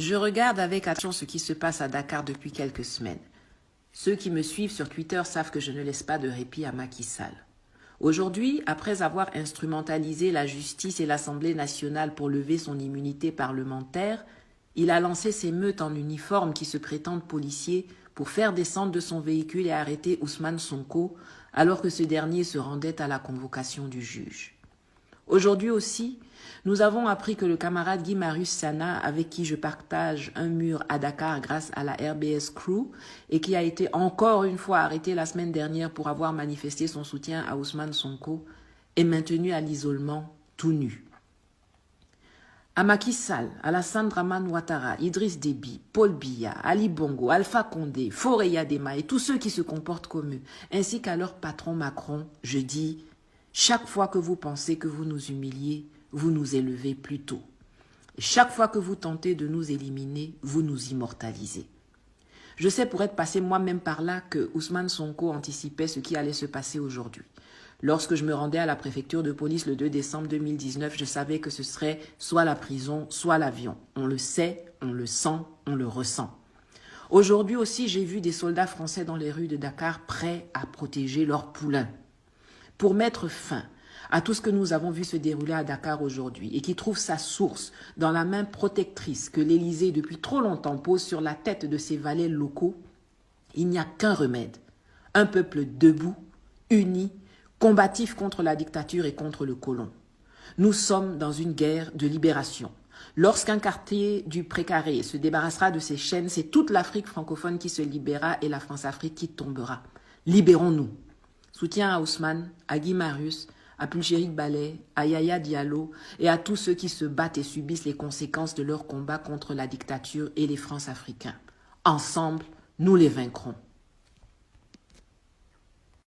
Je regarde avec attention ce qui se passe à Dakar depuis quelques semaines. Ceux qui me suivent sur Twitter savent que je ne laisse pas de répit à Macky Sall. Aujourd'hui, après avoir instrumentalisé la justice et l'Assemblée nationale pour lever son immunité parlementaire, il a lancé ses meutes en uniforme qui se prétendent policiers pour faire descendre de son véhicule et arrêter Ousmane Sonko alors que ce dernier se rendait à la convocation du juge. Aujourd'hui aussi, nous avons appris que le camarade Guy Marius Sana, avec qui je partage un mur à Dakar grâce à la RBS Crew, et qui a été encore une fois arrêté la semaine dernière pour avoir manifesté son soutien à Ousmane Sonko, est maintenu à l'isolement tout nu. À Macky Sall, Alassane Dramane Ouattara, Idriss Déby, Paul Biya, Ali Bongo, Alpha Condé, Faure Yadema et tous ceux qui se comportent comme eux, ainsi qu'à leur patron Macron, je dis, chaque fois que vous pensez que vous nous humiliez, vous nous élevez plus tôt. Et chaque fois que vous tentez de nous éliminer, vous nous immortalisez. Je sais pour être passé moi-même par là que Ousmane Sonko anticipait ce qui allait se passer aujourd'hui. Lorsque je me rendais à la préfecture de police le 2 décembre 2019, je savais que ce serait soit la prison, soit l'avion. On le sait, on le sent, on le ressent. Aujourd'hui aussi, j'ai vu des soldats français dans les rues de Dakar prêts à protéger leurs poulains. Pour mettre fin à tout ce que nous avons vu se dérouler à Dakar aujourd'hui et qui trouve sa source dans la main protectrice que l'Élysée depuis trop longtemps pose sur la tête de ses valets locaux, il n'y a qu'un remède. Un peuple debout, uni, combatif contre la dictature et contre le colon. Nous sommes dans une guerre de libération. Lorsqu'un quartier du Précaré se débarrassera de ses chaînes, c'est toute l'Afrique francophone qui se libérera et la France-Afrique qui tombera. Libérons-nous. Soutien à Ousmane, à Guy Marius, à Pulchéric Ballet, à Yaya Diallo et à tous ceux qui se battent et subissent les conséquences de leur combat contre la dictature et les France-Africains. Ensemble, nous les vaincrons.